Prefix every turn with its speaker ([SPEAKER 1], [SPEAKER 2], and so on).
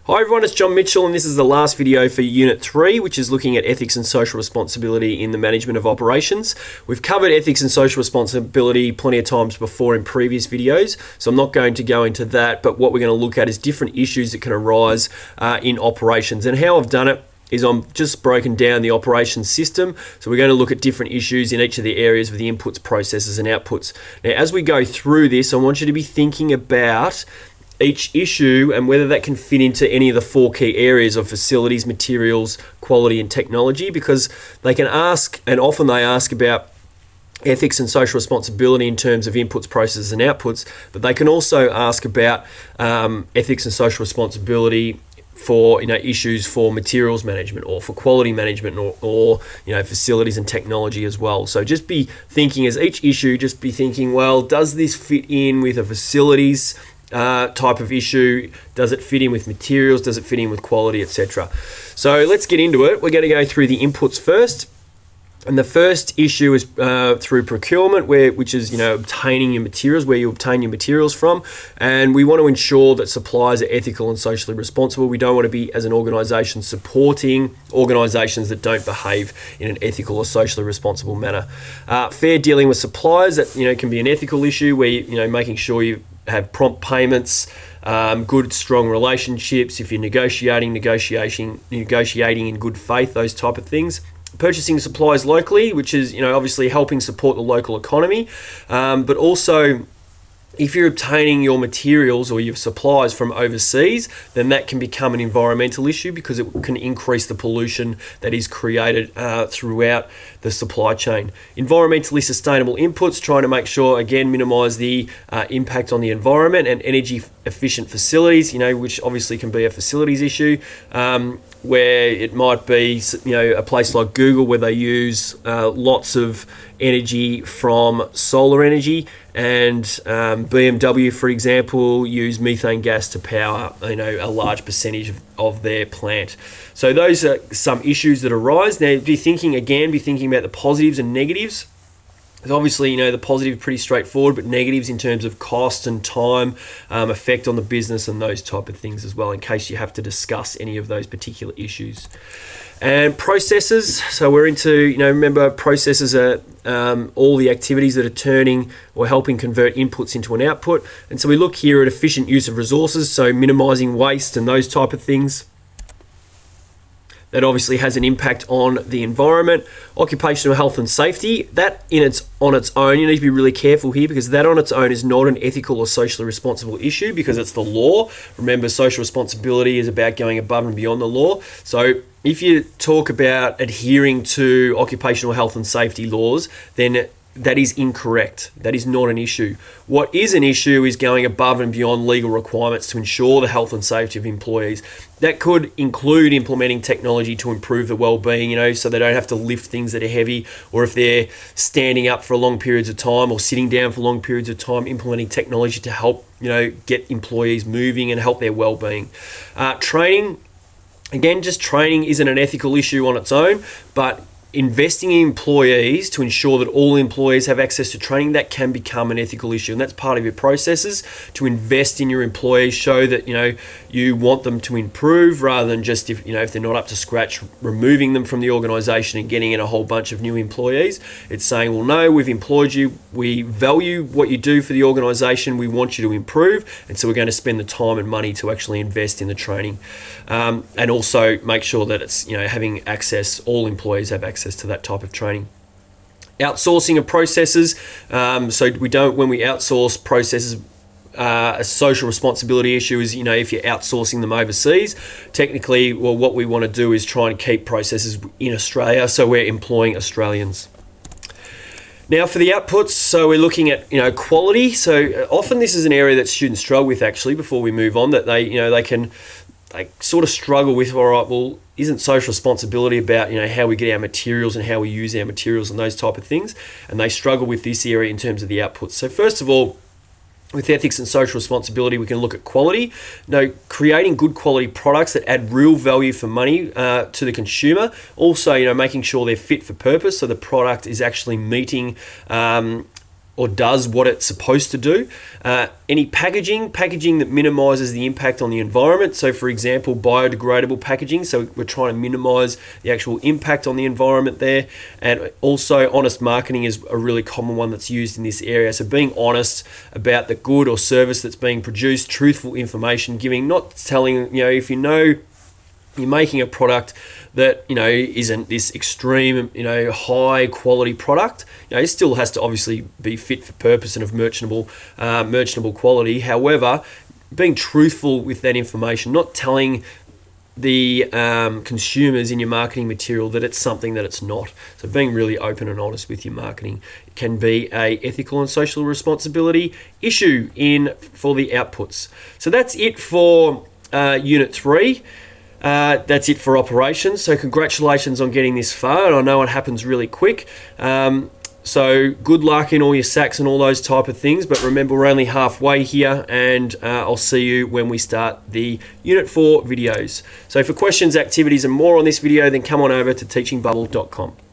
[SPEAKER 1] Hi everyone, it's John Mitchell and this is the last video for Unit 3, which is looking at ethics and social responsibility in the management of operations. We've covered ethics and social responsibility plenty of times before in previous videos, so I'm not going to go into that, but what we're going to look at is different issues that can arise in operations. And how I've done it is I'm just broken down the operations system. So we're going to look at different issues in each of the areas of the inputs, processes and outputs. Now, as we go through this, I want you to be thinking about each issue and whether that can fit into any of the four key areas of facilities, materials, quality and technology, because they can ask, and often they ask about ethics and social responsibility in terms of inputs, processes and outputs, but they can also ask about ethics and social responsibility for issues for materials management or for quality management or facilities and technology as well. So just be thinking as each issue, just be thinking, well, does this fit in with a facilities type of issue? Does it fit in with materials? Does it fit in with quality, etc.? So let's get into it. We're going to go through the inputs first. And the first issue is through procurement, which is obtaining your materials, where you obtain your materials from. And we want to ensure that suppliers are ethical and socially responsible. We don't want to be, as an organisation, supporting organisations that don't behave in an ethical or socially responsible manner. Fair dealing with suppliers, that can be an ethical issue where making sure you have prompt payments, good strong relationships. If you're negotiating in good faith, those type of things. Purchasing supplies locally, which is obviously helping support the local economy, but also if you're obtaining your materials or your supplies from overseas, then that can become an environmental issue because it can increase the pollution that is created throughout the supply chain. Environmentally sustainable inputs, trying to make sure, again, minimize the impact on the environment, and energy efficient facilities, which obviously can be a facilities issue, where it might be a place like Google where they use lots of energy from solar energy, and BMW, for example, use methane gas to power a large percentage of their plant. So those are some issues that arise. Now be thinking about the positives and negatives. Obviously, the positive is pretty straightforward, but negatives in terms of cost and time, effect on the business and those type of things as well, in case you have to discuss any of those particular issues. And processes, so we're into, remember, processes are all the activities that are turning or helping convert inputs into an output. And so we look here at efficient use of resources, so minimizing waste and those type of things. That obviously has an impact on the environment. Occupational health and safety, that on its own, you need to be really careful here, because that on its own is not an ethical or socially responsible issue, because it's the law. Remember, social responsibility is about going above and beyond the law. So if you talk about adhering to occupational health and safety laws, then that is incorrect. That is not an issue. What is an issue is going above and beyond legal requirements to ensure the health and safety of employees. That could include implementing technology to improve the well-being, so they don't have to lift things that are heavy, or if they're standing up for long periods of time or sitting down for long periods of time, implementing technology to help, get employees moving and help their well-being. Training, again, just training isn't an ethical issue on its own, but investing in employees to ensure that all employees have access to training, that can become an ethical issue, and that's part of your processes, to invest in your employees, show that you want them to improve, rather than just if they're not up to scratch, removing them from the organization and getting in a whole bunch of new employees. It's saying, well, no, we've employed you, we value what you do for the organization, we want you to improve, and so we're going to spend the time and money to actually invest in the training, and also make sure that it's having access, all employees have access to that type of training. Outsourcing of processes, so when we outsource processes, a social responsibility issue is, if you're outsourcing them overseas, technically, well, what we want to do is try and keep processes in Australia, so we're employing Australians. Now for the outputs, so we're looking at quality. So often this is an area that students struggle with, actually, before we move on, that they sort of struggle with, all right, well, isn't social responsibility about how we get our materials and how we use our materials and those type of things? And they struggle with this area in terms of the outputs. So first of all, with ethics and social responsibility, we can look at quality. Creating good quality products that add real value for money to the consumer. Also, making sure they're fit for purpose, so the product is actually meeting or does what it's supposed to do. Any packaging that minimizes the impact on the environment. So for example, biodegradable packaging. So we're trying to minimize the actual impact on the environment there. And also honest marketing is a really common one that's used in this area. So being honest about the good or service that's being produced, truthful information, giving, not telling, if you're making a product that isn't this extreme high quality product, it still has to obviously be fit for purpose and of merchantable quality. However, being truthful with that information, not telling the consumers in your marketing material that it's something that it's not. So being really open and honest with your marketing can be a ethical and social responsibility issue for the outputs. So that's it for Unit 3. That's it for operations. So congratulations on getting this far, and I know it happens really quick. So good luck in all your SACs and all those type of things, but remember we're only halfway here, and I'll see you when we start the Unit 4 videos. So for questions, activities and more on this video, then come on over to teachingbubble.com.